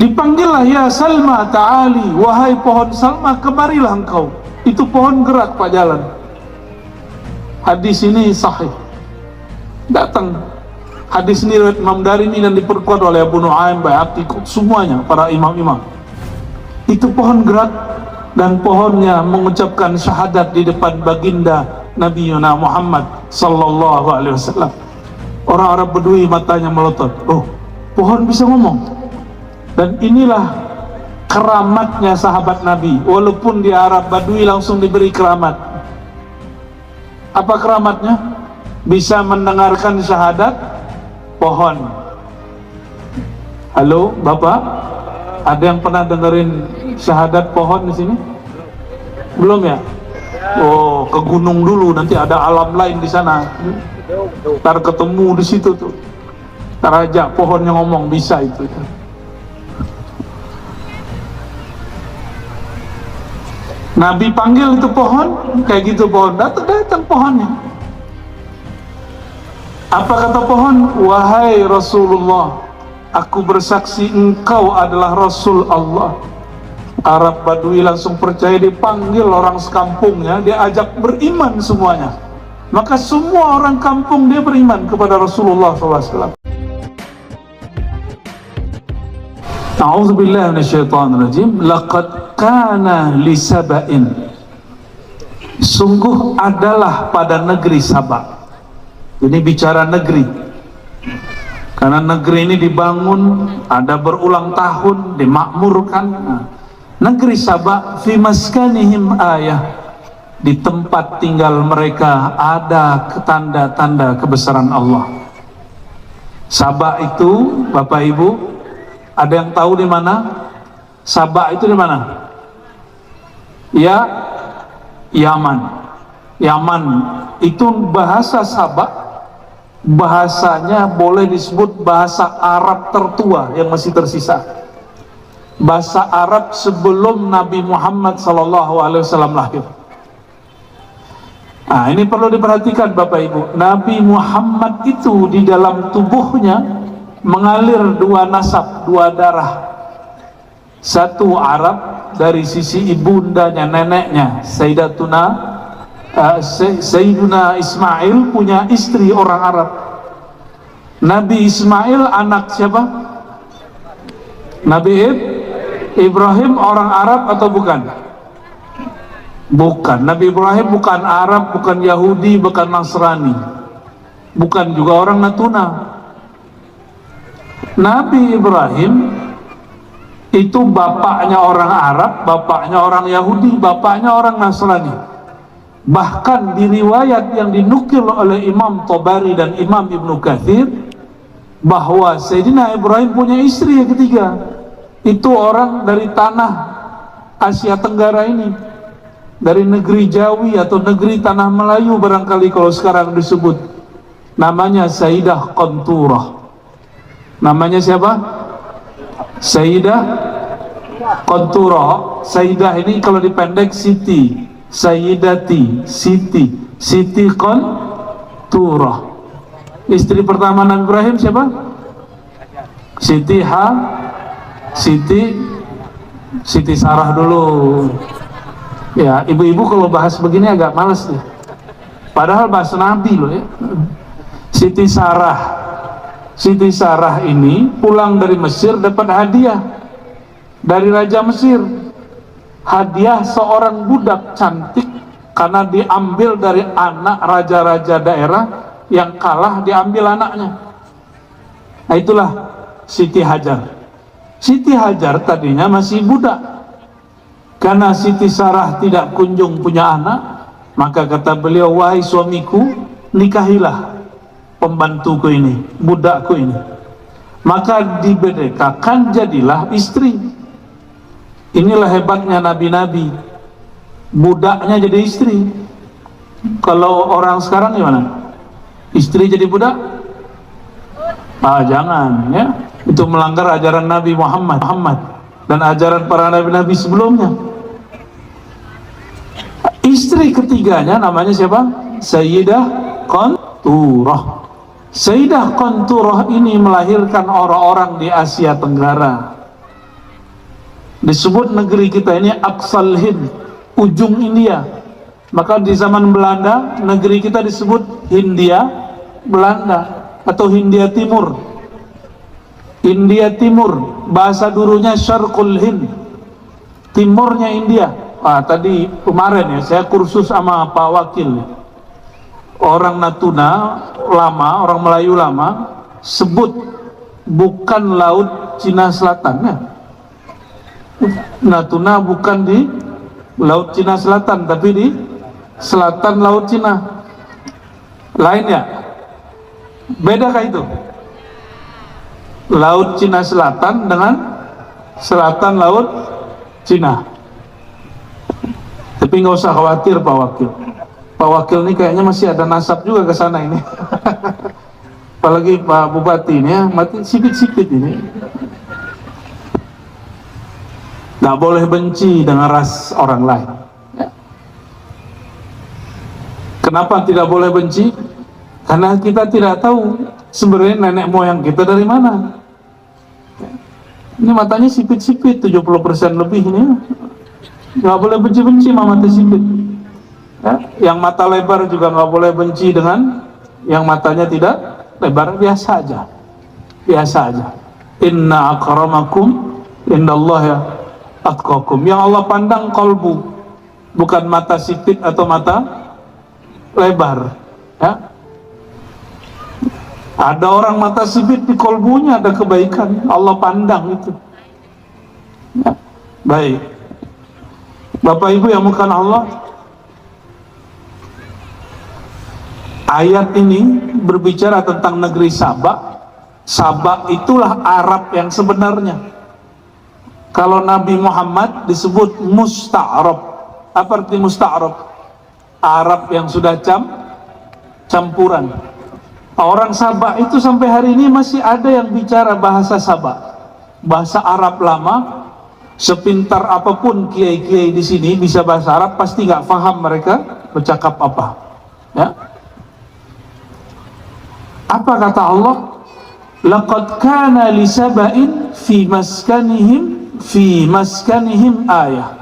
Dipanggillah, ya Salma ta'ali, wahai pohon Salma, kemarilah engkau. Itu pohon gerak pak jalan. Hadis ini sahih. Datang hadis ini riwayat Imam Darimi dan diperkuat oleh Abu Nu'aim, Baihaqi, semuanya para imam-imam. Itu pohon gerak dan pohonnya mengucapkan syahadat di depan baginda Nabi Muhammad sallallahu alaihi wasallam. Orang Arab Bedui matanya melotot. Oh, pohon bisa ngomong. Dan inilah keramatnya sahabat Nabi. Walaupun di Arab Badui langsung diberi keramat. Apa keramatnya? Bisa mendengarkan syahadat pohon. Halo, Bapak? Ada yang pernah dengerin syahadat pohon di sini? Belum ya? Oh, ke gunung dulu, nanti ada alam lain di sana. Ntar ketemu di situ tuh. Ntar ajak pohonnya ngomong, bisa itu. Nabi panggil itu pohon, kayak gitu pohon, datang pohonnya. Apa kata pohon? Wahai Rasulullah, aku bersaksi engkau adalah Rasul Allah. Arab Badui langsung percaya, dipanggil orang sekampungnya, dia ajak beriman semuanya. Maka semua orang kampung dia beriman kepada Rasulullah SAW. A'udzubillahi minasyaitonirrajim. Laqad kana li Saba'in, sungguh adalah pada negeri Sabak. Ini bicara negeri, karena negeri ini dibangun, ada berulang tahun, dimakmurkan. Negeri Sabak, fi maskanihim ayah, di tempat tinggal mereka ada tanda-tanda kebesaran Allah. Sabak itu, Bapak Ibu, ada yang tahu di mana? Sabak itu di mana? Ya, Yaman. Yaman itu bahasa Sabak, bahasanya boleh disebut bahasa Arab tertua yang masih tersisa. Bahasa Arab sebelum Nabi Muhammad SAW lahir. Nah, ini perlu diperhatikan Bapak Ibu. Nabi Muhammad itu di dalam tubuhnya mengalir dua nasab, dua darah. Satu Arab dari sisi ibundanya, neneknya Sayyiduna Ismail punya istri orang Arab. Nabi Ismail anak siapa? Nabi Ibrahim orang Arab atau bukan? Bukan. Nabi Ibrahim bukan Arab, bukan Yahudi, bukan Nasrani, bukan juga orang Natuna. Nabi Ibrahim itu bapaknya orang Arab, bapaknya orang Yahudi, bapaknya orang Nasrani. Bahkan di riwayat yang dinukil oleh Imam Tabari dan Imam Ibnu Katsir, bahwa Sayyidina Ibrahim punya istri yang ketiga, itu orang dari tanah Asia Tenggara ini, dari negeri Jawi atau negeri Tanah Melayu barangkali kalau sekarang disebut. Namanya Sayyidah Qanturah. Namanya siapa? Sayyidah Qanturah. Sayyidah ini kalau dipendek Siti, Sayyidati, Siti Qanturah. Istri pertama Nabi Ibrahim siapa? Siti Sarah dulu. Ya, ibu-ibu kalau bahas begini agak males nih. Padahal bahasa Nabi loh ya. Siti Sarah ini pulang dari Mesir dapat hadiah dari Raja Mesir. Hadiah seorang budak cantik, karena diambil dari anak raja-raja daerah, yang kalah diambil anaknya. Nah itulah Siti Hajar. Siti Hajar tadinya masih budak. Karena Siti Sarah tidak kunjung punya anak, maka kata beliau, wahai suamiku, nikahilah pembantuku ini, budakku ini. Maka dibedekakan, jadilah istri. Inilah hebatnya nabi-nabi, budaknya jadi istri. Kalau orang sekarang gimana? Istri jadi budak? Jangan ya, itu melanggar ajaran Nabi Muhammad dan ajaran para nabi-nabi sebelumnya. Istri ketiganya namanya siapa? Sayyidah Qanturah. Sayyidah Qanturah ini melahirkan orang-orang di Asia Tenggara. Disebut negeri kita ini Aqsal Hind, ujung India. Maka di zaman Belanda negeri kita disebut Hindia Belanda atau Hindia Timur. India Timur, bahasa dulunya Syarqul Hind, timurnya India. Tadi kemarin ya saya kursus sama Pak Wakil, orang Natuna lama, orang Melayu lama, sebut bukan laut Cina Selatan ya. Natuna bukan di laut Cina Selatan, tapi di selatan laut Cina. Lain ya? Bedakah itu? Laut Cina Selatan dengan selatan laut Cina. Tapi nggak usah khawatir Pak Wakil. Pak Wakil ini kayaknya masih ada nasab juga ke sana ini. Apalagi Pak Bupati ini ya, mati sipit-sipit ini. Nggak boleh benci dengan ras orang lain ya. Kenapa tidak boleh benci? Karena kita tidak tahu sebenarnya nenek moyang kita dari mana ya. Ini matanya sipit-sipit 70% lebih ini ya. Nggak boleh benci-benci sama mata sipit ya. Yang mata lebar juga nggak boleh benci dengan yang matanya tidak lebar. Biasa aja, biasa aja. Inna akramakum indallahi ya atqakum. Yang Allah pandang kolbu, bukan mata sipit atau mata lebar ya. Ada orang mata sipit di kolbunya ada kebaikan, Allah pandang itu ya. Baik Bapak Ibu yang bukan Allah, ayat ini berbicara tentang negeri Sabak. Sabak itulah Arab yang sebenarnya. Kalau Nabi Muhammad disebut musta'rab. Apa arti musta'rab? Arab yang sudah campuran. Orang Sabak itu sampai hari ini masih ada yang bicara bahasa Sabak, bahasa Arab lama. Sepintar apapun kiai-kiai di sini bisa bahasa Arab, pasti nggak paham mereka bercakap apa. Ya. Apa kata Allah? Laqad kana li saba'in fi maskanihim ayah.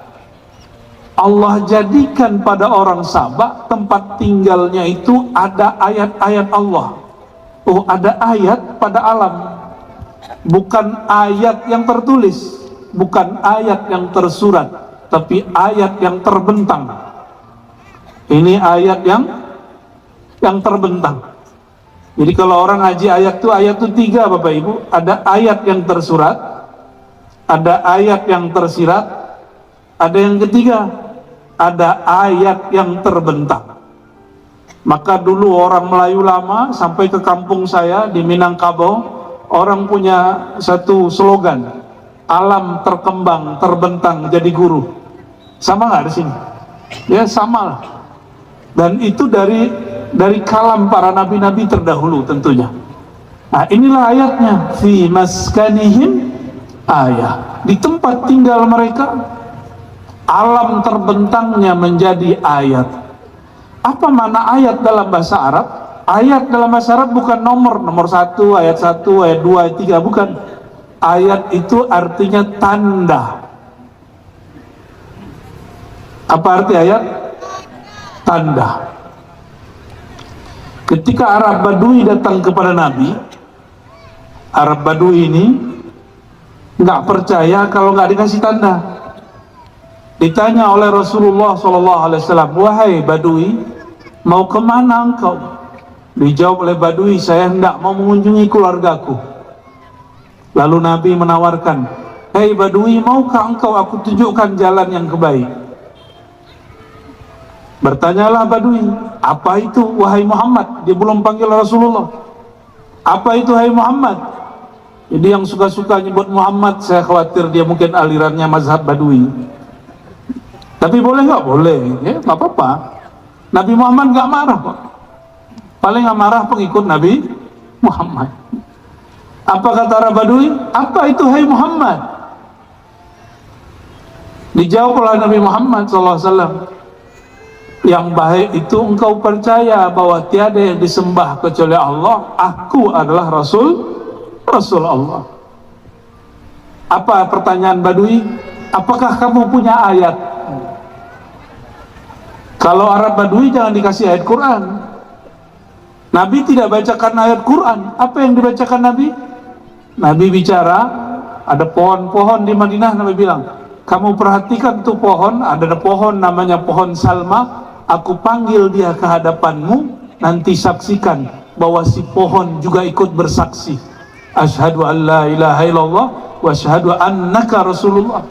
Allah jadikan pada orang Sabak tempat tinggalnya itu ada ayat-ayat Allah. Oh, ada ayat pada alam. Bukan ayat yang tertulis, bukan ayat yang tersurat, tapi ayat yang terbentang. Ini ayat yang terbentang. Jadi kalau orang ngaji ayat itu tiga Bapak Ibu. Ada ayat yang tersurat, ada ayat yang tersirat, ada yang ketiga, ada ayat yang terbentang. Maka dulu orang Melayu lama sampai ke kampung saya di Minangkabau, orang punya satu slogan, alam terkembang terbentang jadi guru. Sama nggak di sini? Ya sama lah. Dan itu dari kalam para nabi-nabi terdahulu tentunya. Nah inilah ayatnya, fi maskanihim ayah. Di tempat tinggal mereka, alam terbentangnya menjadi ayat. Apa makna ayat dalam bahasa Arab? Ayat dalam bahasa Arab bukan nomor 1, ayat 1, ayat 2, ayat 3, bukan. Ayat itu artinya tanda. Apa arti ayat? Tanda. Ketika Arab Badui datang kepada Nabi, Arab Badui ini nggak percaya kalau nggak dikasih tanda. Ditanya oleh Rasulullah SAW, wahai Badui, mau kemana engkau? Dijawab oleh Badui, saya hendak mau mengunjungi keluargaku. Lalu Nabi menawarkan, hei Badui, maukah engkau aku tunjukkan jalan yang kebaik? Bertanyalah Badui, apa itu wahai Muhammad? Dia belum panggil Rasulullah. Apa itu wahai Muhammad? Jadi yang suka-suka nyebut Muhammad, saya khawatir dia mungkin alirannya mazhab Badui. Tapi boleh nggak? Boleh, ya nggak apa-apa. Nabi Muhammad nggak marah kok. Paling nggak marah pengikut Nabi Muhammad. Apa kata Arab Badui? Apa itu hai Muhammad? Dijawab oleh Nabi Muhammad SAW, yang baik itu engkau percaya bahwa tiada yang disembah kecuali Allah. Aku adalah Rasul Allah. Apa pertanyaan Badui? apakah kamu punya ayat? Kalau Arab Badui jangan dikasih ayat Quran. Nabi tidak bacakan ayat Quran. Apa yang dibacakan Nabi? Nabi bicara, ada pohon-pohon di Madinah. Nabi bilang, kamu perhatikan tuh pohon, ada pohon namanya pohon Salma. Aku panggil dia ke hadapanmu, nanti saksikan bahwa si pohon juga ikut bersaksi. Asyhadu an la ilaha illallah wa asyhadu annaka Rasulullah.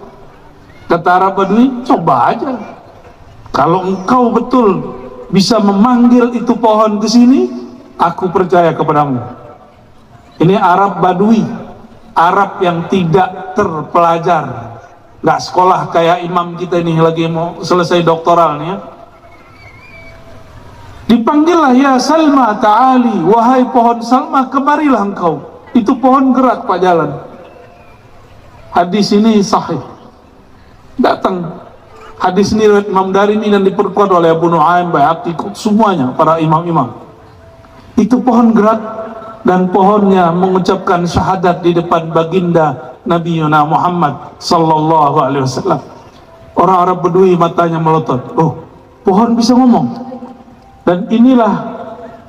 Kata Arab Badui, coba aja. Kalau engkau betul bisa memanggil itu pohon ke sini, aku percaya kepadamu. Ini Arab Badui, Arab yang tidak terpelajar, nggak sekolah kayak imam kita ini lagi mau selesai doktoral nih ya. Dipanggillah, ya Salma ta'ali, wahai pohon Salma, kemarilah engkau. Itu pohon gerak pak jalan. Hadis ini sahih. Datang hadis ini riwayat Imam Darimi dan diperkuat oleh Abu Nu'aim, Baihaqi, semuanya para imam-imam. Itu pohon gerak dan pohonnya mengucapkan syahadat di depan baginda Nabi Muhammad sallallahu alaihi wasallam. Orang Arab Badui matanya melotot. Oh, pohon bisa ngomong. Dan inilah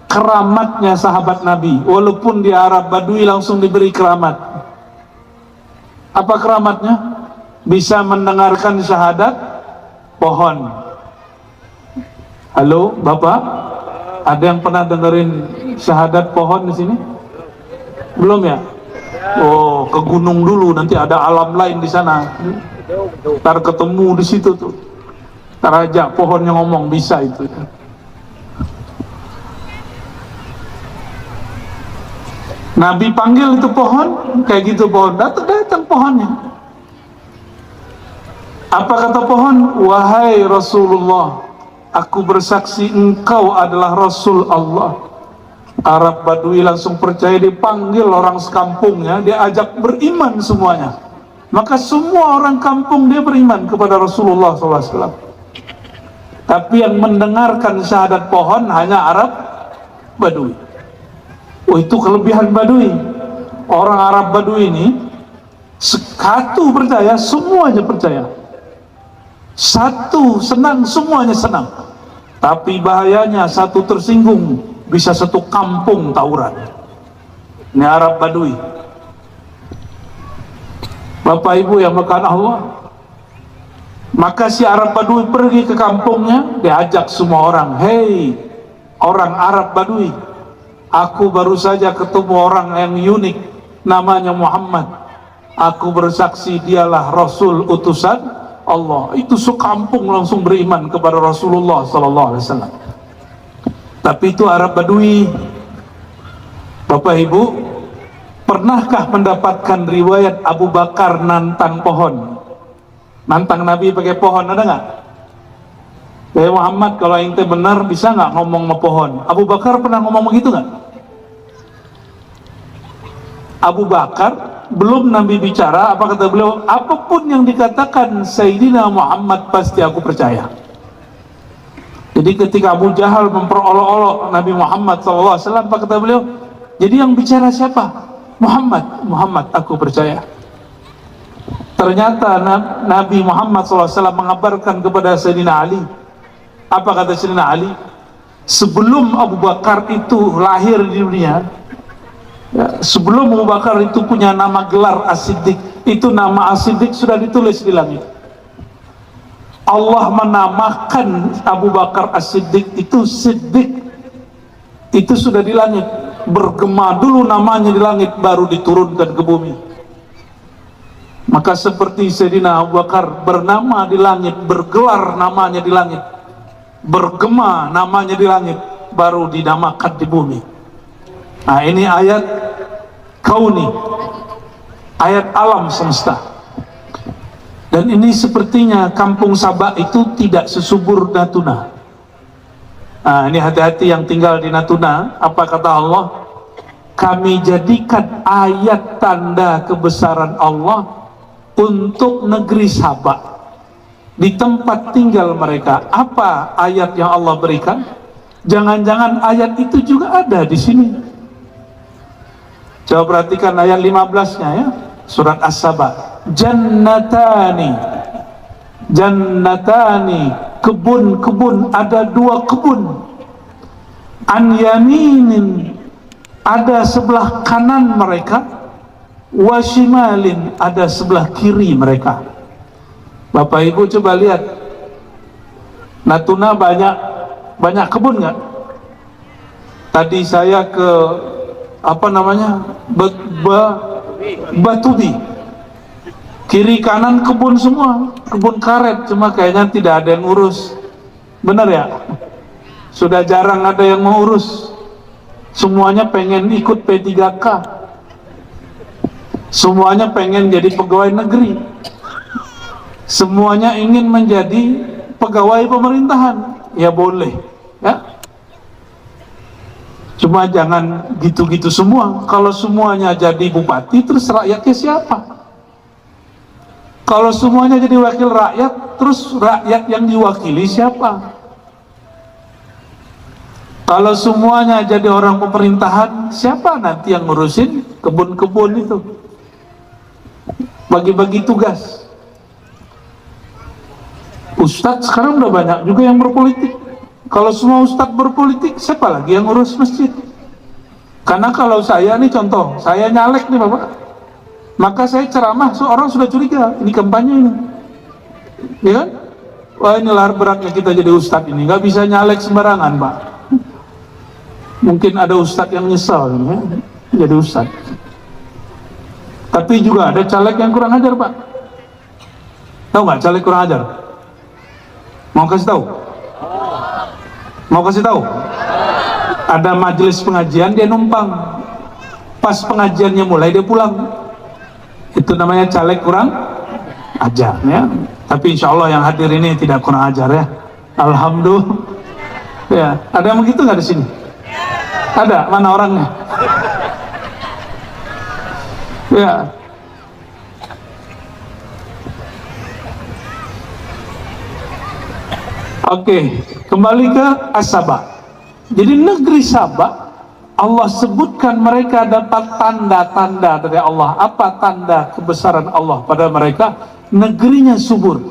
keramatnya sahabat Nabi. Walaupun di Arab Badui langsung diberi keramat. Apa keramatnya? Bisa mendengarkan syahadat pohon. Halo, Bapak? Ada yang pernah dengerin syahadat pohon di sini? Belum ya? Oh, ke gunung dulu, nanti ada alam lain di sana. Ntar ketemu di situ tuh. Ntar ajak pohonnya ngomong, bisa itu. Nabi panggil itu pohon, kayak gitu pohon, datang pohonnya. Apa kata pohon? Wahai Rasulullah, aku bersaksi engkau adalah Rasul Allah. Arab Badui langsung percaya, dipanggil orang sekampungnya, dia ajak beriman semuanya. Maka semua orang kampung dia beriman kepada Rasulullah SAW. Tapi yang mendengarkan syahadat pohon hanya Arab Badui. Oh, itu kelebihan Badui. Orang Arab Badui ini satu percaya, semuanya percaya. Satu senang, semuanya senang. Tapi bahayanya satu tersinggung, bisa satu kampung tawuran. Ini Arab Badui. Bapak Ibu yang makan Allah, maka si Arab Badui pergi ke kampungnya, diajak semua orang. Hei orang Arab Badui, aku baru saja ketemu orang yang unik, namanya Muhammad. Aku bersaksi dialah Rasul utusan Allah. Itu sekampung langsung beriman kepada Rasulullah SAW. Tapi itu Arab Badui. Bapak Ibu, pernahkah mendapatkan riwayat Abu Bakar nantang pohon? Nantang Nabi pakai pohon, ada nggak? Ya Muhammad, kalau ente benar bisa nggak ngomong sama pohon? Abu Bakar pernah ngomong begitu nggak? Abu Bakar belum Nabi bicara, apa kata beliau? Apapun yang dikatakan Sayyidina Muhammad pasti aku percaya. Jadi ketika Abu Jahal memperolok-olok Nabi Muhammad SAW, apa kata beliau? Jadi yang bicara siapa? Muhammad, aku percaya. Ternyata Nabi Muhammad SAW mengabarkan kepada Sayyidina Ali. Apa kata Sayyidina Ali? Sebelum Abu Bakar itu lahir di dunia, ya, sebelum Abu Bakar itu punya nama gelar As-Siddiq, itu nama As-Siddiq sudah ditulis di langit. Allah menamakan Abu Bakar As-Siddiq itu Siddiq, itu sudah di langit. Bergema dulu namanya di langit, baru diturunkan ke bumi. Maka seperti Sayyidina Abu Bakar bernama di langit, bergelar namanya di langit, bergema namanya di langit, baru dinamakan di bumi. Nah, ini ayat kauni, ayat alam semesta. Dan ini sepertinya kampung Sabak itu tidak sesubur Natuna. Nah, ini hati-hati yang tinggal di Natuna. Apa kata Allah? Kami jadikan ayat tanda kebesaran Allah untuk negeri Sabak, di tempat tinggal mereka. Apa ayat yang Allah berikan? Jangan-jangan ayat itu juga ada di sini. Coba perhatikan ayat 15-nya ya, surat As-Saba. Jannatani, jannatani, kebun-kebun, ada 2 kebun, an yaminin, ada sebelah kanan mereka, wa shimalin, ada sebelah kiri mereka. Bapak Ibu coba lihat, Natuna banyak kebun nggak? Tadi saya ke Batubi, kiri kanan kebun semua, kebun karet, cuma kayaknya tidak ada yang urus. Benar ya? Sudah jarang ada yang mau urus. Semuanya pengen ikut P3K, semuanya pengen jadi pegawai negeri, semuanya ingin menjadi pegawai pemerintahan. Ya boleh ya, cuma jangan gitu-gitu semua. Kalau semuanya jadi bupati, terus rakyatnya siapa? Kalau semuanya jadi wakil rakyat, terus rakyat yang diwakili siapa? Kalau semuanya jadi orang pemerintahan, siapa nanti yang ngurusin kebun-kebun itu? Bagi-bagi tugas. Ustadz sekarang udah banyak juga yang berpolitik. Kalau semua ustadz berpolitik, siapa lagi yang ngurus masjid? Karena kalau saya nih contoh, saya nyalek nih Bapak, maka saya ceramah, seorang sudah curiga, ini kampanye ini, ya kan? Wah, ini lahar beratnya kita jadi ustadz ini, nggak bisa nyalek sembarangan Pak. Mungkin ada ustadz yang nyesal ini, ya, jadi ustadz. Tapi juga ada caleg yang kurang ajar Pak. Tahu nggak caleg kurang ajar? Mau kasih tahu? Mau kasih tahu? Ada majelis pengajian, dia numpang. Pas pengajiannya mulai, dia pulang. Itu namanya caleg kurang ajar ya. Tapi insya Allah yang hadir ini tidak kurang ajar ya. Alhamdulillah. Ya, ada yang begitu nggak di sini? Ada? Mana orangnya? Ya. Oke, kembali ke As-Saba. Jadi negeri Sabah, Allah sebutkan mereka dapat tanda-tanda dari Allah. Apa tanda kebesaran Allah pada mereka? Negerinya subur.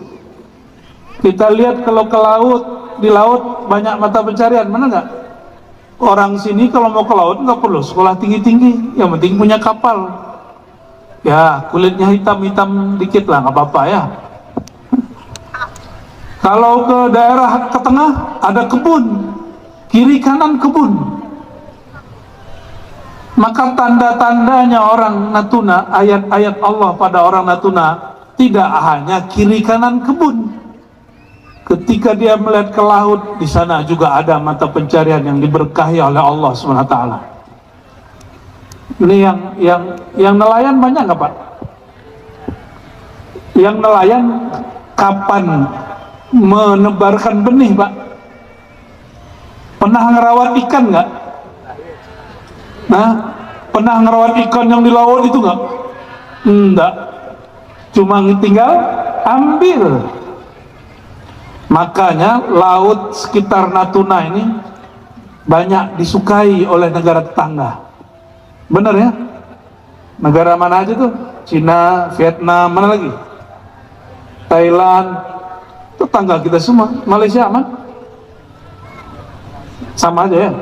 Kita lihat kalau ke laut, di laut banyak mata pencarian, mana nggak? Orang sini kalau mau ke laut nggak perlu sekolah tinggi-tinggi, yang penting punya kapal. Ya, kulitnya hitam-hitam dikit lah, nggak apa-apa ya. Kalau ke daerah ke tengah, ada kebun, kiri kanan kebun. Maka tanda-tandanya orang Natuna, ayat-ayat Allah pada orang Natuna, tidak hanya kiri kanan kebun. Ketika dia melihat ke laut, di sana juga ada mata pencarian yang diberkahi oleh Allah SWT. Ini yang nelayan banyak nggak Pak? Yang nelayan kapan menebarkan benih Pak? Pernah ngerawat ikan nggak? Nah, pernah ngerawat ikan yang di laut itu nggak? Enggak, cuma tinggal ambil. Makanya laut sekitar Natuna ini banyak disukai oleh negara tetangga. Benar ya? Negara mana aja tuh? Cina, Vietnam, mana lagi? Thailand, tetangga kita semua. Malaysia aman? Sama aja ya.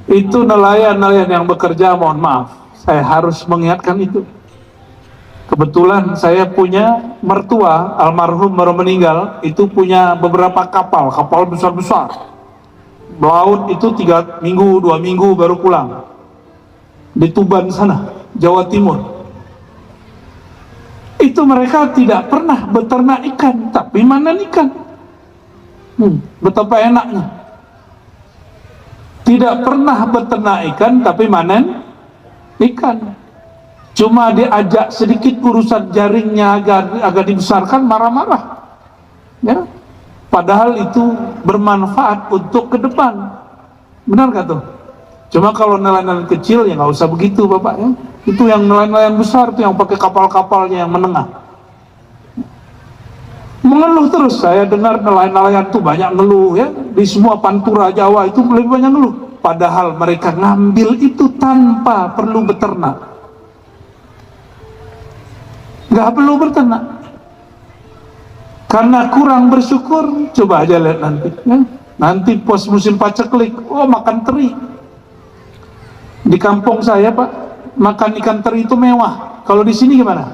Itu nelayan-nelayan yang bekerja, mohon maaf, saya harus mengingatkan itu. Kebetulan saya punya mertua, almarhum baru meninggal, itu punya beberapa kapal besar-besar. Laut itu 3 minggu, 2 minggu baru pulang. Di Tuban sana, Jawa Timur. Itu mereka tidak pernah beternak ikan, tapi manen ikan. Betapa enaknya. Tidak pernah beternak ikan, tapi manen ikan. Cuma diajak sedikit urusan jaringnya agak dibesarkan, marah-marah. Ya, padahal itu bermanfaat untuk ke depan. Benar gak tuh? Cuma kalau nelayan kecil ya nggak usah begitu Bapak ya. Itu yang nelayan besar, itu yang pakai kapal-kapalnya yang menengah. Mengeluh terus, saya dengar nelayan-nelayan tuh banyak ngeluh ya. Di semua pantura Jawa itu lebih banyak ngeluh. Padahal mereka ngambil itu tanpa perlu beternak. nggak perlu berternak. Karena kurang bersyukur, coba aja lihat nanti ya. Nanti pos musim paceklik, oh makan teri. Di kampung saya Pak, makan ikan teri itu mewah. Kalau di sini gimana?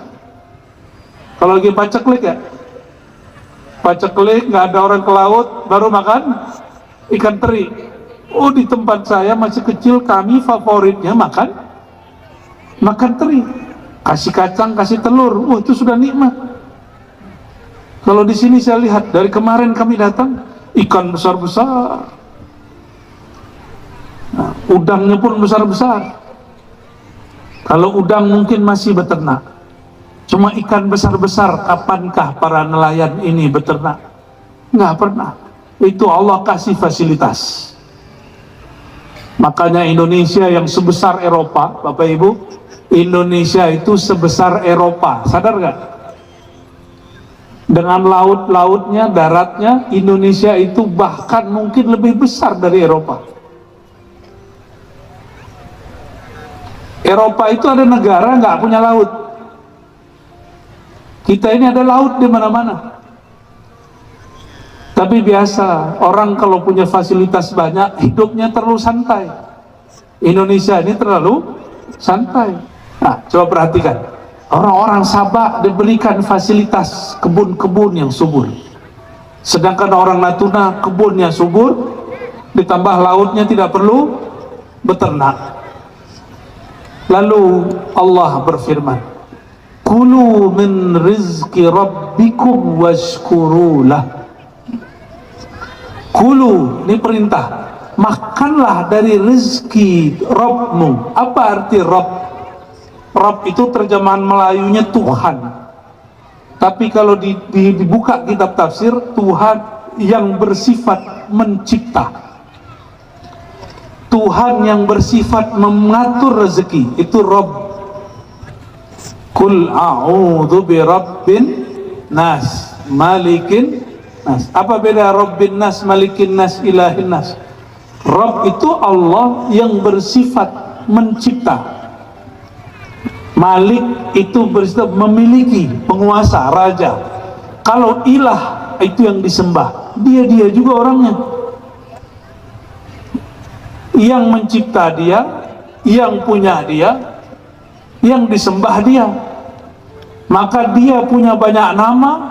Kalau lagi paceklik ya, paceklik nggak ada orang ke laut, baru makan ikan teri. Oh di tempat saya masih kecil, kami favoritnya makan teri, kasih kacang, kasih telur, itu sudah nikmat. Kalau di sini saya lihat dari kemarin kami datang, ikan besar-besar, nah, udangnya pun besar-besar. Kalau udang mungkin masih beternak, cuma ikan besar-besar kapankah para nelayan ini beternak? Nggak pernah. Itu Allah kasih fasilitas. Makanya Indonesia yang sebesar Eropa, Bapak Ibu, Indonesia itu sebesar Eropa, sadar nggak? Dengan laut-lautnya, daratnya, Indonesia itu bahkan mungkin lebih besar dari Eropa. Eropa itu ada negara nggak punya laut. Kita ini ada laut di mana-mana. Tapi biasa, orang kalau punya fasilitas banyak, hidupnya terlalu santai. Indonesia ini terlalu santai. Nah, coba perhatikan. Orang-orang Sabah diberikan fasilitas kebun-kebun yang subur. Sedangkan orang Natuna kebunnya subur, ditambah lautnya tidak perlu beternak. Lalu Allah berfirman, Kulu min rizki rabbikum washkurulah. Kulu, ini perintah, makanlah dari rezeki Rabbmu. Apa arti Rabb? Rabb itu terjemahan Melayunya Tuhan. Tapi kalau dibuka kitab tafsir, Tuhan yang bersifat mencipta, Tuhan yang bersifat mengatur rezeki, itu Rabb. Kul a'udzu bi rabbin nas, malikin nas. Apa beda Rabbin nas, malikin nas, ilahin nas? Rabb itu Allah yang bersifat mencipta. Malik itu bersifat memiliki, penguasa, raja. Kalau ilah itu yang disembah, dia juga orangnya. Yang mencipta dia, yang punya dia, yang disembah dia. Maka dia punya banyak nama,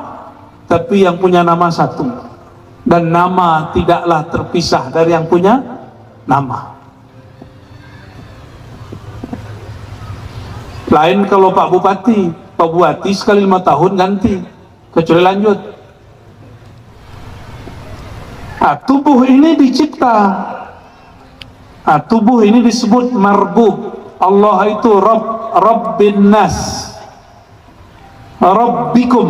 tapi yang punya nama satu. Dan nama tidaklah terpisah dari yang punya nama. Lain kalau Pak Bupati sekali 5 tahun ganti, kecuali lanjut. Tubuh ini dicipta. Tubuh ini disebut marbub. Allah itu Rabbin nas, Rabbikum.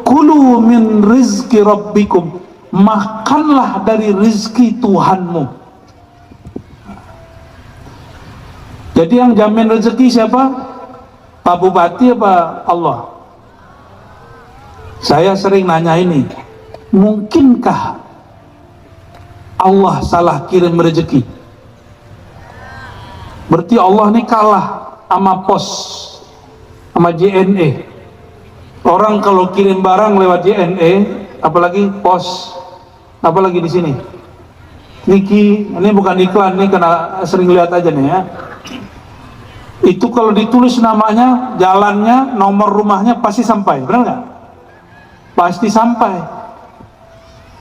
Kulu min rizki Rabbikum. Makanlah dari rizki Tuhanmu. Jadi yang jamin rezeki siapa? Pak Bupati apa Allah? Saya sering nanya ini, mungkinkah Allah salah kirim rezeki? Berarti Allah ini kalah sama pos, sama JNE. Orang kalau kirim barang lewat JNE, apalagi pos, apalagi di sini. Niki, ini bukan iklan, ini karena sering lihat aja nih ya. Itu kalau ditulis namanya, jalannya, nomor rumahnya pasti sampai, benar nggak? Pasti sampai.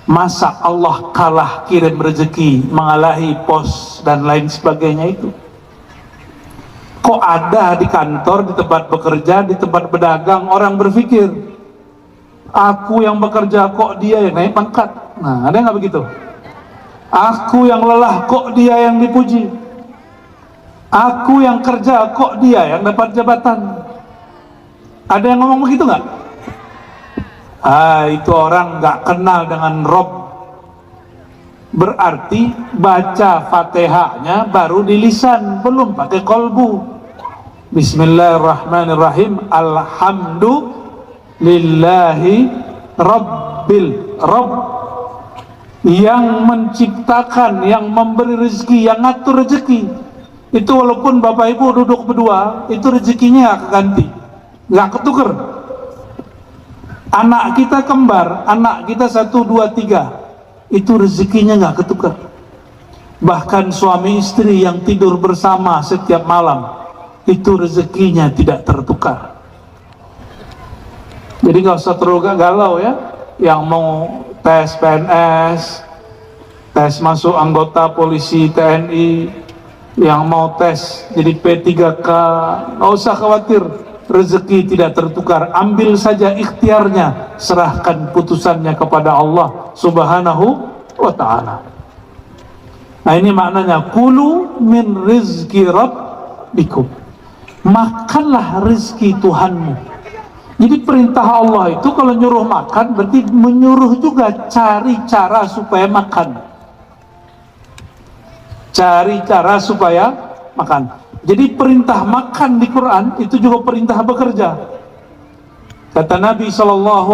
Masa Allah kalah kirim rezeki, mengalahi pos dan lain sebagainya itu? Kok ada di kantor, di tempat bekerja, di tempat berdagang, orang berpikir, aku yang bekerja kok dia yang naik pangkat? Nah, ada nggak begitu? Aku yang lelah kok dia yang dipuji? Aku yang kerja kok dia yang dapat jabatan? Ada yang ngomong begitu nggak? Itu orang nggak kenal dengan Rob. Berarti baca Fatihahnya baru di lisan, belum pakai kolbu. Bismillahirrahmanirrahim. Alhamdulillahi Rabbil Rabb, yang menciptakan, yang memberi rezeki, yang ngatur rezeki. Itu walaupun Bapak Ibu duduk berdua, itu rezekinya gak keganti, gak ketuker. Anak kita kembar, anak kita 1, 2, 3, itu rezekinya nggak ketukar. Bahkan suami istri yang tidur bersama setiap malam, itu rezekinya tidak tertukar. Jadi nggak usah terlalu galau ya, yang mau tes PNS, tes masuk anggota polisi TNI, yang mau tes jadi P3K, nggak usah khawatir, rezeki tidak tertukar. Ambil saja ikhtiarnya, serahkan putusannya kepada Allah Subhanahu wa ta'ala. Nah ini maknanya, kulu min rizki rabbikum, makanlah rezeki Tuhanmu. Jadi perintah Allah itu kalau nyuruh makan berarti menyuruh juga cari cara supaya makan, cari cara supaya makan. Jadi perintah makan di Quran itu juga perintah bekerja. Kata Nabi SAW,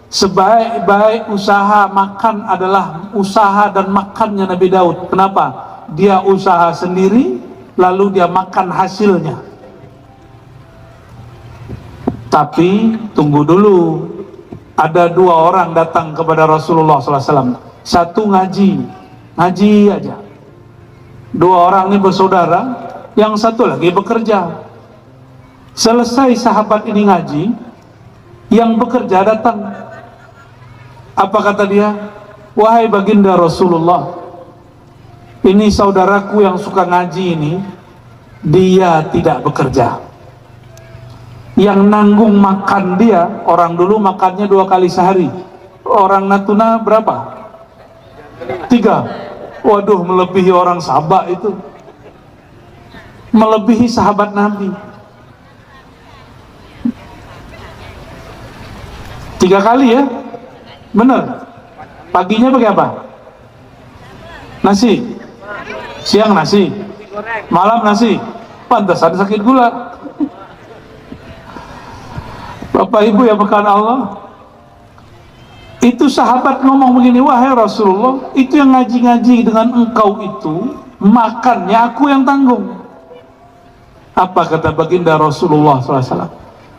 sebaik-baik usaha makan adalah usaha dan makannya Nabi Daud. Kenapa? Dia usaha sendiri, lalu dia makan hasilnya. Tapi tunggu dulu, ada 2 orang datang kepada Rasulullah SAW. Satu ngaji aja. 2 orang ini bersaudara, yang satu lagi bekerja. Selesai sahabat ini ngaji, yang bekerja datang. Apa kata dia? Wahai baginda Rasulullah, ini saudaraku yang suka ngaji ini, dia tidak bekerja. Yang nanggung makan dia, orang dulu makannya 2 kali sehari. Orang Natuna berapa? 3. Waduh, melebihi orang Sabah itu, melebihi sahabat Nabi. 3 kali ya, bener. Paginya pakai apa? Nasi. Siang nasi, malam nasi. Pantesan sakit gula. Bapak Ibu ya berkahan Allah, itu sahabat ngomong begini, wahai Rasulullah, itu yang ngaji-ngaji dengan engkau itu, makannya aku yang tanggung. Apa kata baginda Rasulullah SAW?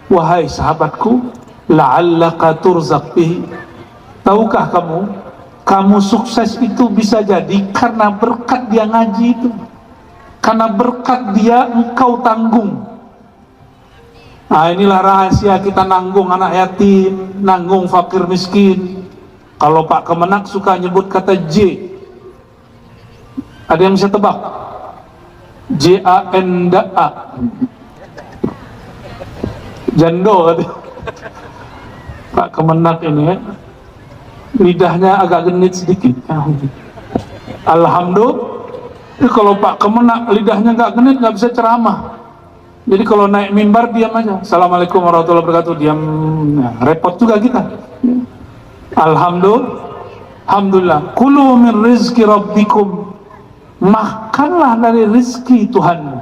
Wahai sahabatku, la'allaka turzaq bihi. Tahukah kamu sukses itu bisa jadi karena berkat dia ngaji itu, karena berkat dia engkau tanggung. Nah inilah rahasia kita nanggung anak yatim, nanggung fakir miskin. Kalau Pak Kemenak suka nyebut kata J, ada yang bisa tebak? J-A-N-D-A, jando kata Pak Kemenak ini ya. Lidahnya agak genit sedikit. Alhamdulillah, kalau Pak Kemenak lidahnya nggak genit, nggak bisa ceramah. Jadi kalau naik mimbar diam aja, Assalamualaikum warahmatullahi wabarakatuh, diam. Nah, repot juga kita. Alhamdulillah, kulu min rizki rabbikum, makanlah dari rizki Tuhanmu.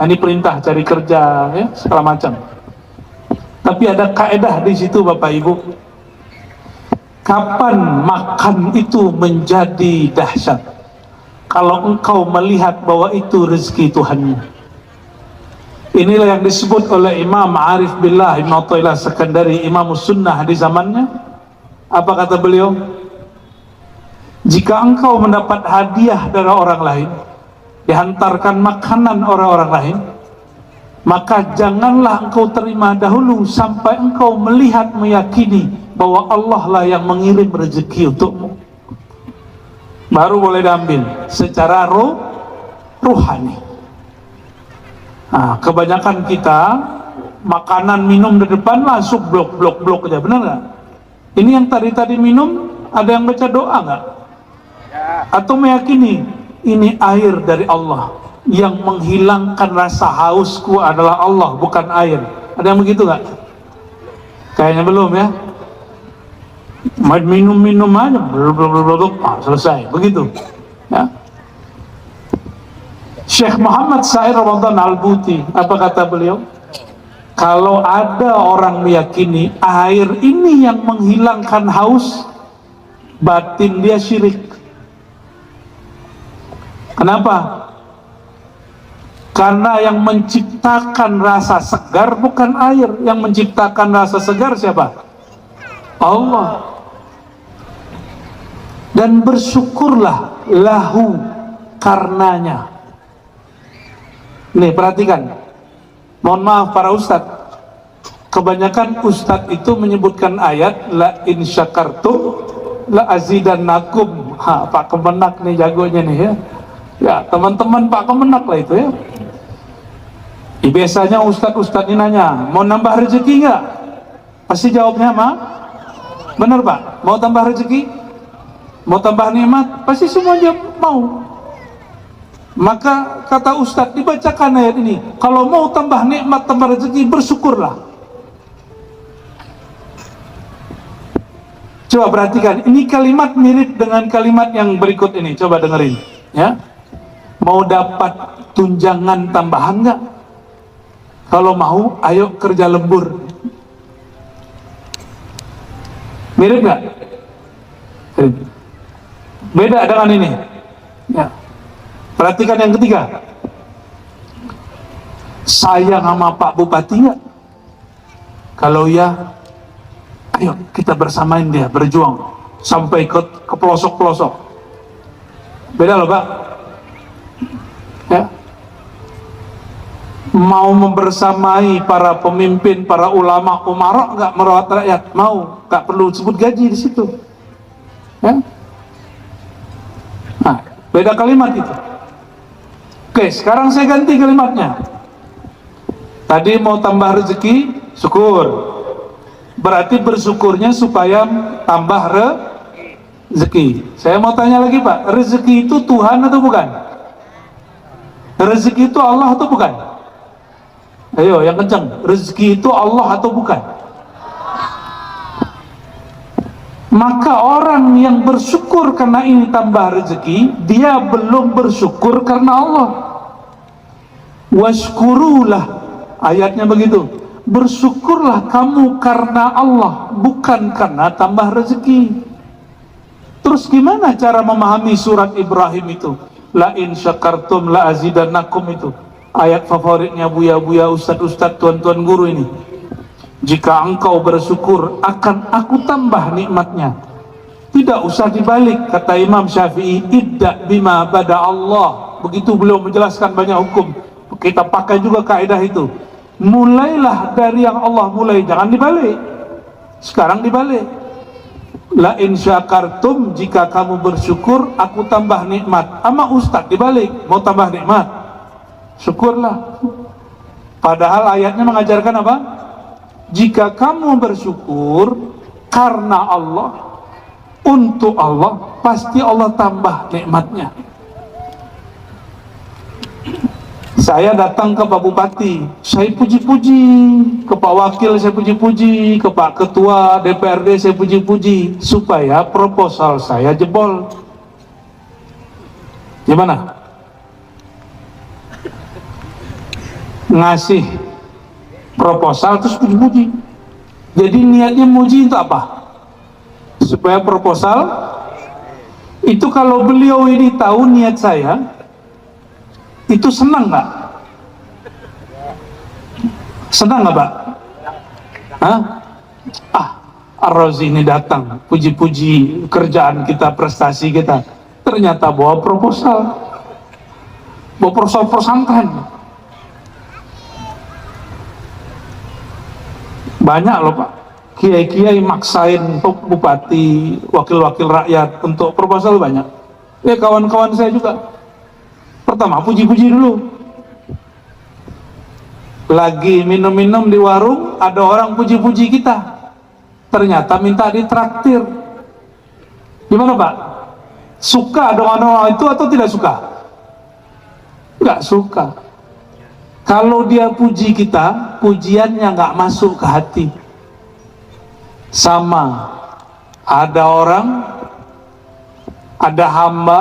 Nah, ini perintah cari kerja ya, segala macam. Tapi ada kaedah di situ Bapak Ibu. Kapan makan itu menjadi dahsyat? Kalau engkau melihat bahwa itu rezeki Tuhanmu. Inilah yang disebut oleh Imam Arif Billah Ibn Atta'illah Sekandari, Imam Sunnah di zamannya. Apa kata beliau? Jika engkau mendapat hadiah dari orang lain, dihantarkan makanan orang-orang lain, maka janganlah engkau terima dahulu sampai engkau melihat, meyakini bahwa Allah lah yang mengirim rezeki untukmu. Baru boleh diambil secara ruhani. Nah, kebanyakan kita makanan minum di depan langsung blok aja, benar nggak? Ini yang tadi minum, ada yang baca doa nggak? Atau meyakini ini air dari Allah, yang menghilangkan rasa hausku adalah Allah, bukan air. Ada yang begitu nggak? Kayaknya belum ya. Minum aja, selesai, begitu. Ya. Syekh Muhammad Sair Ramadan Al-Buti, apa kata beliau? Kalau ada orang meyakini air ini yang menghilangkan haus, batin dia syirik. Kenapa? Karena yang menciptakan rasa segar bukan air, yang menciptakan rasa segar siapa? Allah. Dan bersyukurlah lahu, karenanya. Nih perhatikan, mohon maaf para ustadz, kebanyakan ustadz itu menyebutkan ayat la in syakartum la azidannakum. Pak Kemenak nih jagonya nih ya. Ya teman-teman Pak Kemenak lah itu ya. Biasanya ustadz-ustadz ini nanya, mau nambah rezeki nggak? Pasti jawabnya benar Pak. Mau tambah rezeki? Mau tambah nikmat? Pasti semuanya mau. Maka kata ustadz, dibacakan ayat ini, kalau mau tambah nikmat, tambah rezeki, bersyukurlah. Coba perhatikan, ini kalimat mirip dengan kalimat yang berikut ini. Coba dengerin ya. Mau dapat tunjangan tambahan nggak? Kalau mau, ayo kerja lembur. Mirip nggak? Beda dengan ini ya. Perhatikan yang ketiga, sayang sama Pak Bupati nggak? Kalau ya, ayo kita bersamain dia, berjuang sampai ke pelosok-pelosok. Beda loh Pak ya. Mau membersamai para pemimpin, para ulama, umara nggak merawat rakyat? Mau, nggak perlu sebut gaji di situ ya. Nah, beda kalimat itu. Oke, sekarang saya ganti kalimatnya. Tadi mau tambah rezeki, syukur. Berarti bersyukurnya supaya tambah rezeki. Saya mau tanya lagi Pak, rezeki itu Tuhan atau bukan? Rezeki itu Allah atau bukan? Ayo yang kencang, rezeki itu Allah atau bukan? Maka orang yang bersyukur karena ini tambah rezeki, dia belum bersyukur karena Allah. Washkurulah, ayatnya begitu, bersyukurlah kamu karena Allah, bukan karena tambah rezeki. Terus gimana cara memahami surat Ibrahim itu? La in syakartum la azidannakum itu. Ayat favoritnya buya-buya, ustad-ustad, tuan-tuan guru ini. Jika engkau bersyukur, akan aku tambah nikmatnya. Tidak usah dibalik, kata Imam Syafi'i, ibda bima bada Allah. Begitu beliau menjelaskan banyak hukum. Kita pakai juga kaidah itu. Mulailah dari yang Allah mulai, jangan dibalik. Sekarang dibalik. La in syakartum, jika kamu bersyukur, aku tambah nikmat. Ama ustaz dibalik, mau tambah nikmat, syukurlah. Padahal ayatnya mengajarkan apa? Jika kamu bersyukur karena Allah, untuk Allah, pasti Allah tambah nikmatnya. Saya datang ke Pak Bupati, saya puji-puji, ke Pak Wakil saya puji-puji, ke Pak Ketua DPRD saya puji-puji, supaya proposal saya jebol. Gimana? Ngasih proposal terus puji-puji. Jadi niatnya muji untuk apa? Supaya proposal itu, kalau beliau ini tahu niat saya, itu senang nggak? Senang nggak Pak? Hah? Ar-Razi ini datang puji-puji kerjaan kita, prestasi kita, ternyata bawa proposal pesantren. Banyak loh Pak, kiai-kiai maksain bupati, wakil-wakil rakyat untuk proposal banyak. Ya kawan-kawan saya juga. Pertama puji-puji dulu. Lagi minum-minum di warung, ada orang puji-puji kita, ternyata minta ditraktir. Gimana Pak? Suka dengan orang itu atau tidak suka? Nggak suka. Kalau dia puji kita, pujiannya nggak masuk ke hati. Sama, ada orang, ada hamba,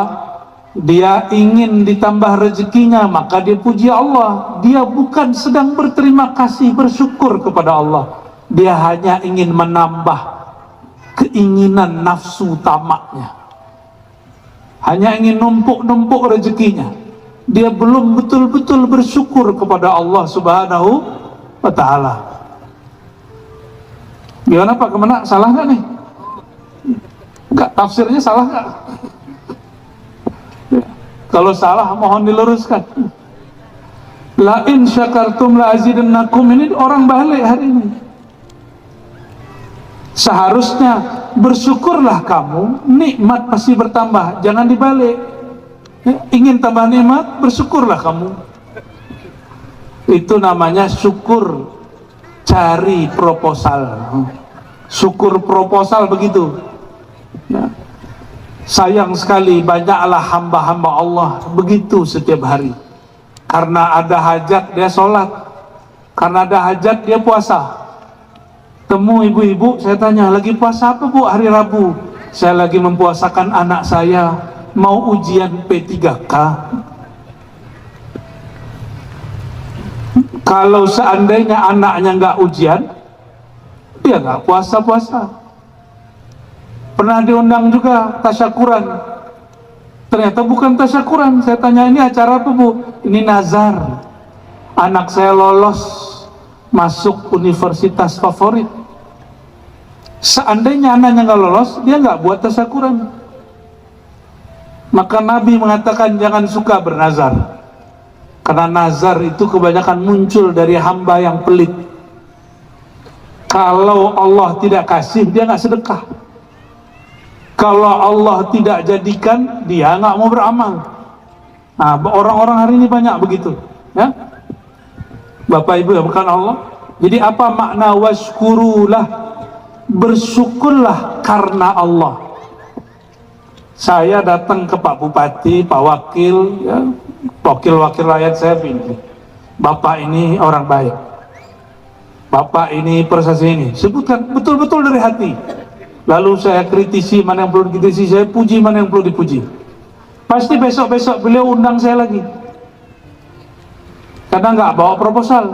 dia ingin ditambah rezekinya, maka dia puji Allah. Dia bukan sedang berterima kasih, bersyukur kepada Allah. Dia hanya ingin menambah keinginan nafsu tamaknya. Hanya ingin numpuk-numpuk rezekinya. dia belum betul-betul bersyukur kepada Allah Subhanahu wa ta'ala. Gimana Pak Kemenak, salah nggak nih? Enggak, tafsirnya salah nggak? Kalau salah mohon diluruskan. La in syakartum la azidannakum, ini orang balik hari ini. Seharusnya bersyukurlah kamu, nikmat pasti bertambah, jangan dibalik. Ingin tambah nikmat, bersyukurlah kamu. Itu namanya syukur cari proposal. Syukur proposal begitu. Ya. Sayang sekali banyaklah hamba-hamba Allah begitu setiap hari. Karena ada hajat dia sholat, karena ada hajat dia puasa. Temu ibu-ibu, saya tanya, lagi puasa apa Bu hari Rabu? Saya lagi mempuasakan anak saya, mau ujian P3K. Kalau seandainya anaknya nggak ujian, dia nggak puasa-puasa. Pernah diundang juga tasyakuran, ternyata bukan tasyakuran. Saya tanya, ini acara apa Bu? Ini nazar, anak saya lolos masuk universitas favorit. Seandainya anaknya nggak lolos, dia nggak buat tasyakuran. Maka Nabi mengatakan jangan suka bernazar, karena nazar itu kebanyakan muncul dari hamba yang pelit. Kalau Allah tidak kasih, dia nggak sedekah. Kalau Allah tidak jadikan, dia nggak mau beramal. Nah, orang-orang hari ini banyak begitu, ya. Bapak Ibu ya, bukan Allah. Jadi apa makna washkurulah? Bersyukurlah karena Allah. Saya datang ke Pak Bupati, Pak Wakil, ya, wakil-wakil rakyat saya pilih. Bapak ini orang baik. Bapak ini prestasi ini. Sebutkan betul-betul dari hati. Lalu saya kritisi mana yang perlu dikritisi, saya puji mana yang perlu dipuji. Pasti besok-besok beliau undang saya lagi. Karena nggak bawa proposal.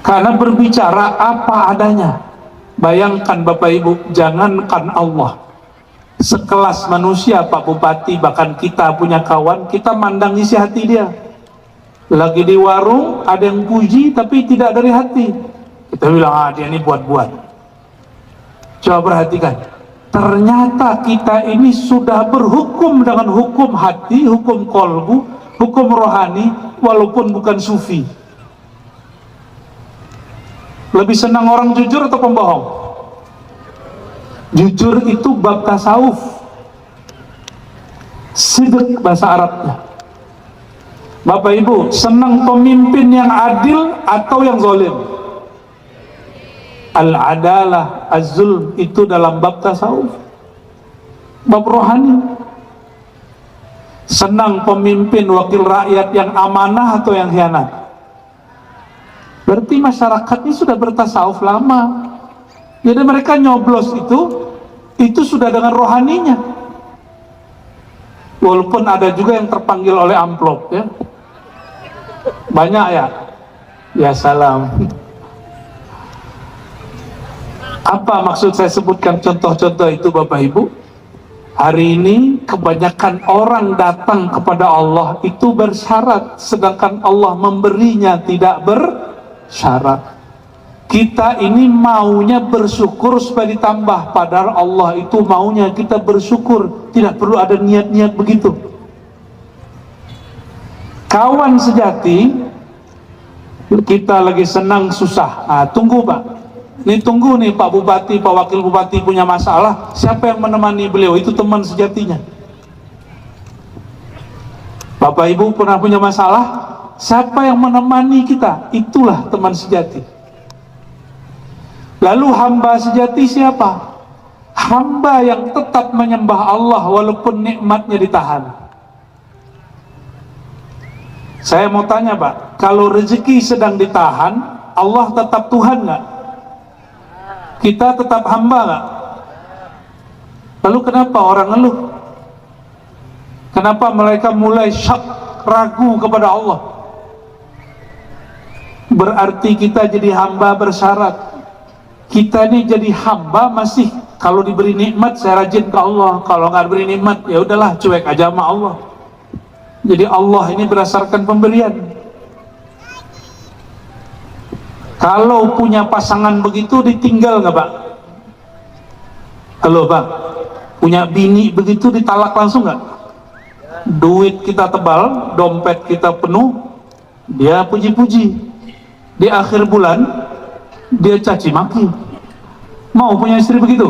Karena berbicara apa adanya. Bayangkan Bapak Ibu, jangankan Allah, sekelas manusia, Pak Bupati, bahkan kita punya kawan, kita mandang isi hati dia. Lagi di warung, ada yang puji tapi tidak dari hati. Kita bilang, dia ini buat-buat. Coba perhatikan, ternyata kita ini sudah berhukum dengan hukum hati, hukum kolbu, hukum rohani, walaupun bukan sufi. Lebih senang orang jujur atau pembohong? Jujur itu bab tasawuf, sidq bahasa Arabnya. Bapak Ibu, senang pemimpin yang adil atau yang zalim? Al-adalah, az-zulm itu dalam bab tasawuf, bab rohani. Senang pemimpin wakil rakyat yang amanah atau yang khianat? Berarti masyarakat ini sudah bertasawuf lama. Jadi mereka nyoblos itu sudah dengan rohaninya. Walaupun ada juga yang terpanggil oleh amplop, ya. Banyak ya. Ya salam. Apa maksud saya sebutkan contoh-contoh itu Bapak Ibu? Hari ini kebanyakan orang datang kepada Allah itu bersyarat, sedangkan Allah memberinya tidak bersyarat. Kita ini maunya bersyukur supaya ditambah, padahal Allah itu maunya kita bersyukur, tidak perlu ada niat-niat begitu. Kawan sejati, kita lagi senang susah, tunggu Pak. Ini tunggu nih Pak Bupati, Pak Wakil Bupati punya masalah, siapa yang menemani beliau? Itu teman sejatinya. Bapak Ibu pernah punya masalah, siapa yang menemani kita? Itulah teman sejati. Lalu hamba sejati siapa? Hamba yang tetap menyembah Allah walaupun nikmatnya ditahan. Saya mau tanya Pak, kalau rezeki sedang ditahan, Allah tetap Tuhan nggak? Kita tetap hamba nggak? Lalu kenapa orang ngeluh? Kenapa mereka mulai syak, ragu kepada Allah? Berarti kita jadi hamba bersyarat. Kita ini jadi hamba masih Kalau diberi nikmat saya rajin ke Allah, kalau nggak diberi nikmat ya udahlah cuek aja sama Allah. Jadi Allah ini berdasarkan pemberian. Kalau punya pasangan begitu ditinggal nggak Pak? Halo Pak, punya bini begitu ditalak langsung nggak? Duit kita tebal, dompet kita penuh, dia puji-puji. Di akhir bulan dia caci maki. Mau punya istri begitu?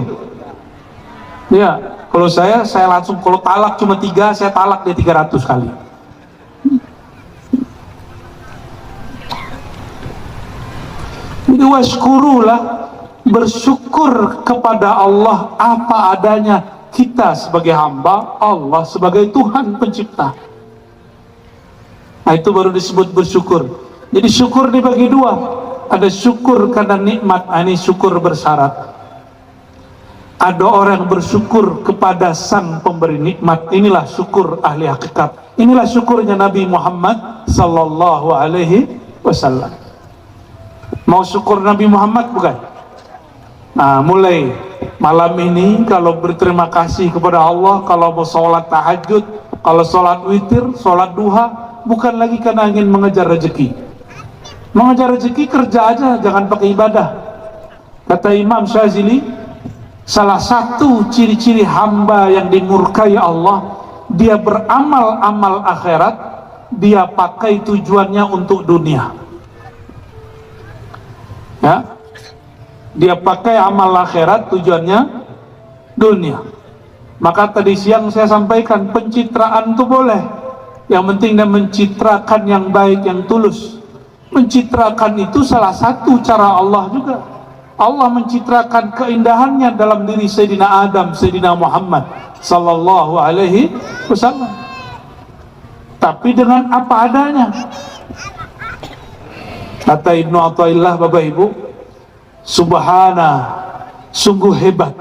Ya, kalau saya langsung, kalau talak cuma 3, saya talak dia 300 kali. Jadi washkurulah, bersyukur kepada Allah apa adanya. Kita sebagai hamba, Allah sebagai Tuhan pencipta. Nah, itu baru disebut bersyukur. Jadi syukur dibagi dua. Ada syukur karena nikmat, ini syukur bersyarat. Ada orang bersyukur kepada sang pemberi nikmat. Inilah syukur ahli hakikat. Inilah syukurnya Nabi Muhammad sallallahu alaihi wasallam. Mau syukur Nabi Muhammad bukan? Nah, mulai malam ini kalau berterima kasih kepada Allah, kalau mau sholat tahajud, kalau sholat witir, sholat duha, bukan lagi karena ingin mengejar rezeki. Mengejar rezeki kerja aja, jangan pakai ibadah. Kata Imam Syazili, salah satu ciri-ciri hamba yang dimurkai Allah, dia beramal-amal akhirat, dia pakai tujuannya untuk dunia. Ya, dia pakai amal akhirat tujuannya dunia. Maka tadi siang saya sampaikan, pencitraan itu boleh, yang penting dia mencitrakan yang baik, yang tulus. Mencitrakan itu salah satu cara Allah juga. Allah mencitrakan keindahannya dalam diri Sayyidina Adam, Sayyidina Muhammad sallallahu alaihi wasallam, tapi dengan apa adanya. Kata Ibnu Athaillah, Bapak Ibu, subhana, sungguh hebat,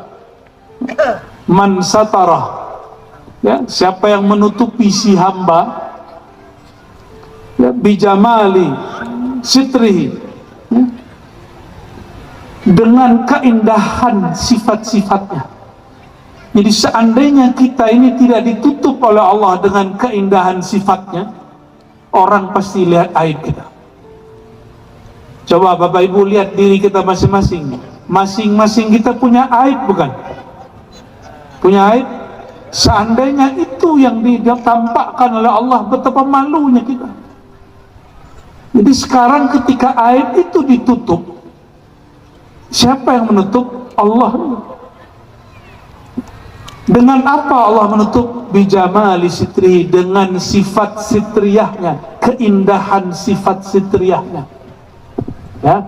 man satarah, ya, siapa yang menutupi si hamba, ya, bijamali sitrihi, ya, dengan keindahan sifat-sifatnya. Jadi seandainya kita ini tidak ditutup oleh Allah dengan keindahan sifatnya, orang pasti lihat aib kita. Coba Bapak Ibu lihat diri kita masing-masing. Masing-masing kita punya aib bukan? Punya aib. Seandainya itu yang ditampakkan oleh Allah, betapa malunya kita. Jadi sekarang ketika aib itu ditutup, siapa yang menutup? Allah. Dengan apa Allah menutup? Bijamali sitri, dengan sifat sitriyahnya, keindahan sifat sitriyahnya. Ya,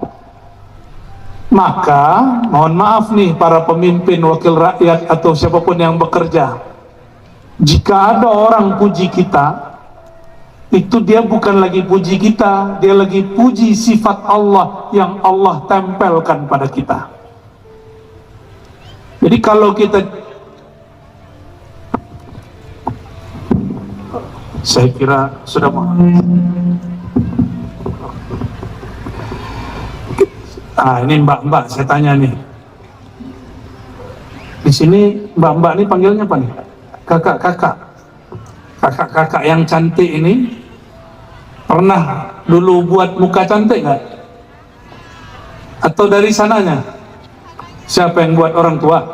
maka mohon maaf nih para pemimpin, wakil rakyat atau siapapun yang bekerja, jika ada orang puji kita, itu dia bukan lagi puji kita, dia lagi puji sifat Allah yang Allah tempelkan pada kita. Jadi kalau kita, saya kira sudah mau. Ini mbak-mbak, saya tanya nih. Di sini mbak-mbak ini panggilnya apa nih? Kakak-kakak. Kakak-kakak yang cantik ini pernah dulu buat muka cantik nggak? Atau dari sananya? Siapa yang buat? Orang tua?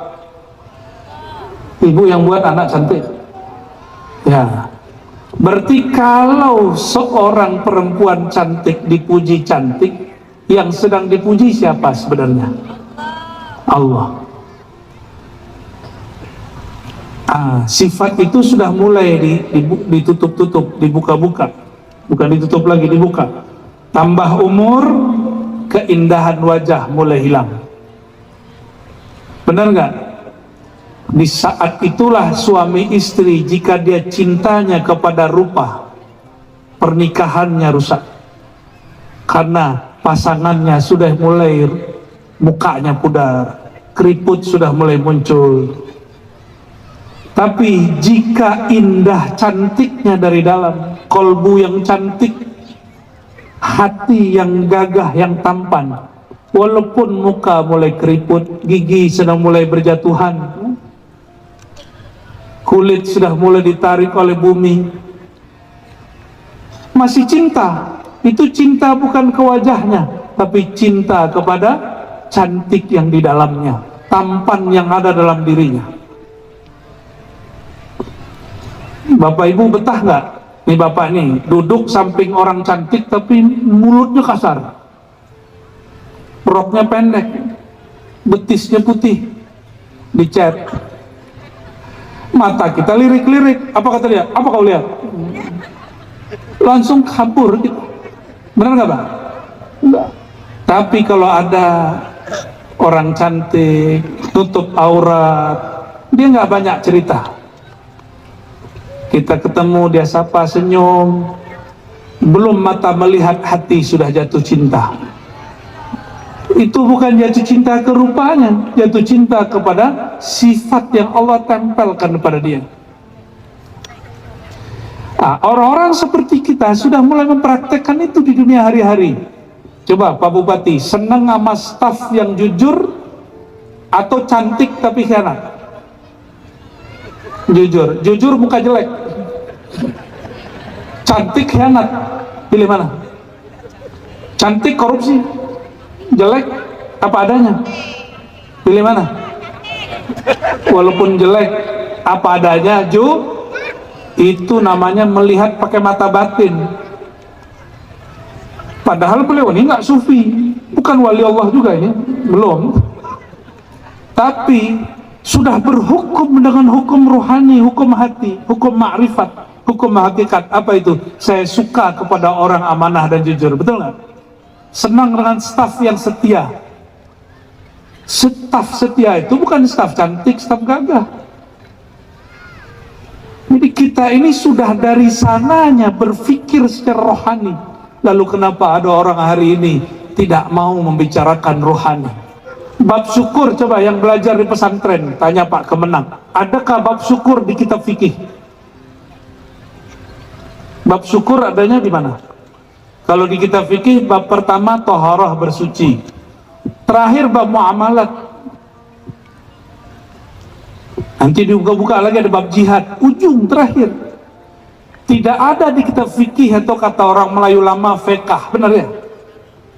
Ibu yang buat anak cantik? Ya. Berarti kalau seorang perempuan cantik dipuji cantik, yang sedang dipuji siapa sebenarnya? Allah. Sifat itu sudah mulai ditutup-tutup, dibuka-buka. Bukan ditutup lagi, dibuka. Tambah umur, keindahan wajah mulai hilang. Benar nggak? Di saat itulah suami istri, jika dia cintanya kepada rupa, pernikahannya rusak. Karena pasangannya sudah mulai mukanya pudar, keriput sudah mulai muncul. Tapi jika indah cantiknya dari dalam, kolbu yang cantik, hati yang gagah, yang tampan, walaupun muka mulai keriput, gigi sedang mulai berjatuhan, kulit sudah mulai ditarik oleh bumi, masih cinta. Itu cinta bukan ke wajahnya, tapi cinta kepada cantik yang di dalamnya, tampan yang ada dalam dirinya. Bapak Ibu betah nggak? Nih bapak nih duduk samping orang cantik tapi mulutnya kasar, roknya pendek, betisnya putih, dicat, mata kita lirik-lirik. Apa kata dia? Apa kau lihat? Langsung kabur gitu. Benar nggak Bang? Enggak. Tapi kalau ada orang cantik tutup aurat, dia nggak banyak cerita. Kita ketemu, dia sapa, senyum, belum mata melihat hati sudah jatuh cinta. Itu bukan jatuh cinta ke rupanya, jatuh cinta kepada sifat yang Allah tempelkan kepada dia. Nah, orang-orang seperti kita sudah mulai mempraktekkan itu di dunia hari-hari. Coba Pak Bupati, senang sama staf yang jujur atau cantik tapi khianat? Jujur, jujur muka jelek, cantik khianat, pilih mana? Cantik korupsi, jelek apa adanya, pilih mana? Walaupun jelek apa adanya, itu namanya melihat pakai mata batin. Padahal beliau ini nggak sufi, bukan wali Allah juga ini, belum. Tapi sudah berhukum dengan hukum rohani, hukum hati, hukum ma'rifat, hukum hakikat. Apa itu? Saya suka kepada orang amanah dan jujur, betul nggak? Senang dengan staf yang setia. Staf setia itu bukan staf cantik, staf gagah. Jadi kita ini sudah dari sananya berpikir secara rohani. Lalu kenapa ada orang hari ini tidak mau membicarakan rohani? Bab syukur, coba yang belajar di pesantren, tanya Pak Kemenang, adakah bab syukur di kitab fikih? Bab syukur adanya di mana? Kalau di kitab fikih, bab pertama taharah bersuci, terakhir bab muamalat, nanti dibuka-buka lagi ada bab jihad, ujung terakhir. Tidak ada di kitab fikih atau kata orang Melayu lama fiqh, benar ya?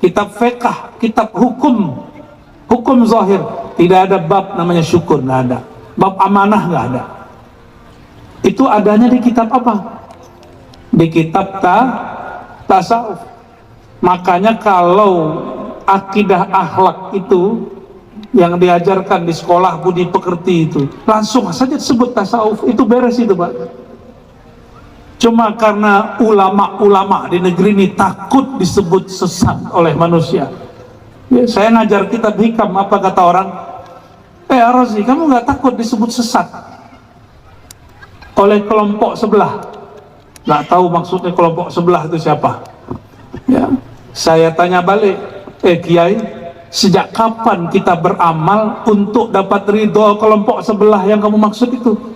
Kitab fiqh, kitab hukum, hukum zahir, tidak ada bab namanya syukur, nggak ada. Bab amanah nggak ada. Itu adanya di kitab apa? Di kitab tasawuf. Makanya kalau akidah akhlak itu yang diajarkan di sekolah budi pekerti itu, langsung saja disebut tasawuf, itu beres itu Pak. Cuma karena ulama-ulama di negeri ini takut disebut sesat oleh manusia. Ya, saya ngajar kitab hikam, apa kata orang? Rozi, kamu nggak takut disebut sesat oleh kelompok sebelah? Nggak tahu maksudnya kelompok sebelah itu siapa? Ya, saya tanya balik, Kiai, sejak kapan kita beramal untuk dapat ridho kelompok sebelah yang kamu maksud itu?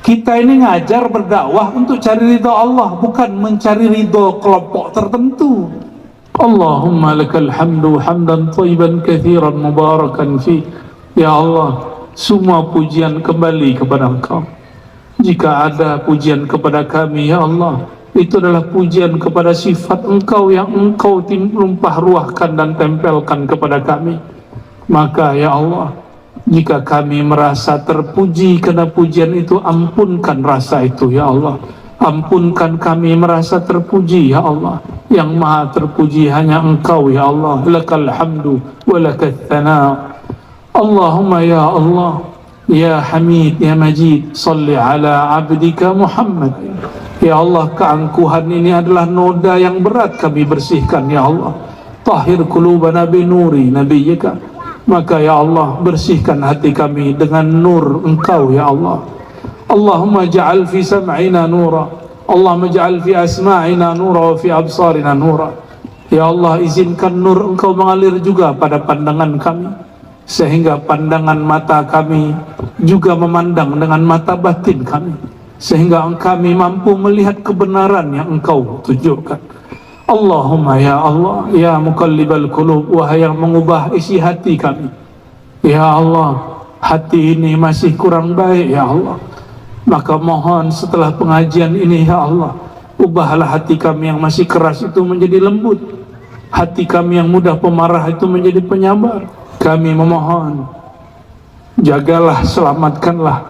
Kita ini ngajar berdakwah untuk cari ridho Allah, bukan mencari ridho kelompok tertentu. Allahumma lakal hamdu hamdan thayyiban katsiran mubarakan fi. Ya Allah, semua pujian kembali kepada Engkau. Jika ada pujian kepada kami, ya Allah, itu adalah pujian kepada sifat Engkau yang Engkau limpah ruahkan dan tempelkan kepada kami. Maka ya Allah, jika kami merasa terpuji karena pujian itu, ampunkan rasa itu ya Allah. Ampunkan kami merasa terpuji ya Allah. Yang maha terpuji hanya Engkau ya Allah. Lakal hamdu wa lakal thana. Allahumma ya Allah, ya Hamid, ya Majid, salli ala abdika Muhammad. Ya Allah, keangkuhan ini adalah noda yang berat kami bersihkan ya Allah. Tahhir qulubana bi nuri nabiyyika. Maka ya Allah, bersihkan hati kami dengan nur Engkau ya Allah. Allahumma ja'al fi sam'ina nura, Allahumma ja'al fi asma'ina nura wa fi absarina nura. Ya Allah, izinkan nur Engkau mengalir juga pada pandangan kami, sehingga pandangan mata kami juga memandang dengan mata batin kami, sehingga kami mampu melihat kebenaran yang Engkau tunjukkan. Allahumma ya Allah, ya muqallibal qulub, wahai yang mengubah isi hati kami. Ya Allah, hati ini masih kurang baik ya Allah. Maka mohon setelah pengajian ini ya Allah, ubahlah hati kami yang masih keras itu menjadi lembut, hati kami yang mudah pemarah itu menjadi penyabar. Kami memohon, jagalah, selamatkanlah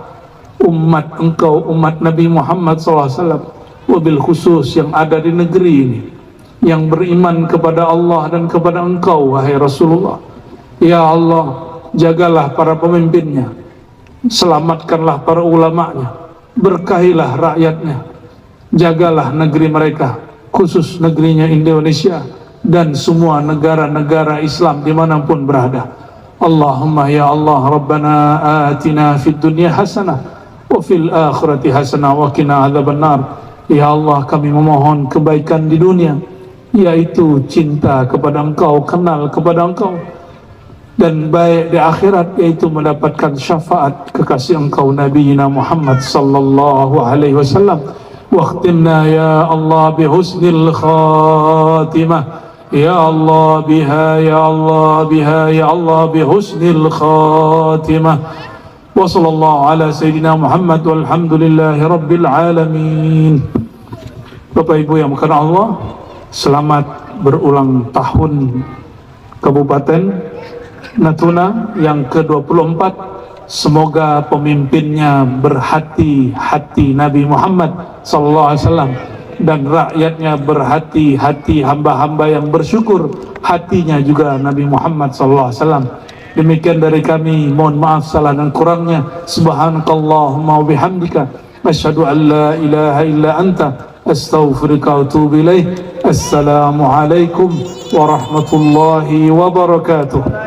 umat Engkau, umat Nabi Muhammad SAW, wabil khusus yang ada di negeri ini, yang beriman kepada Allah dan kepada Engkau wahai Rasulullah. Ya Allah, jagalah para pemimpinnya, selamatkanlah para ulamanya, berkahilah rakyatnya, jagalah negeri mereka, khusus negerinya Indonesia dan semua negara-negara Islam dimanapun berada. Allahumma ya Allah, Rabbana atina fid dunya hasanah wa fil akhirati hasanah wa qina adzabannar. Ya Allah, kami memohon kebaikan di dunia, yaitu cinta kepada Engkau, kenal kepada Engkau, dan baik di akhirat, yaitu mendapatkan syafaat kekasih Engkau Nabiina Muhammad sallallahu alaihi wasallam. Waqtimna ya Allah bihusnil khatimah. Ya Allah biha, ya Allah biha, ya Allah bihusnil khatimah. Wa sallallahu ala sayyidina Muhammad walhamdulillahi rabbil alamin. Bapak Ibu yang berkenan Allah, selamat berulang tahun Kabupaten Natuna yang ke-24. Semoga pemimpinnya berhati-hati Nabi Muhammad SAW, dan rakyatnya berhati-hati, hamba-hamba yang bersyukur hatinya juga Nabi Muhammad SAW. Demikian dari kami, mohon maaf salah dan kurangnya. Subhanakallahumma wa bihamdika, asyhadu an la ilaha illa anta, astaghfiruka wa atubu ilaih. Assalamualaikum warahmatullahi wabarakatuh.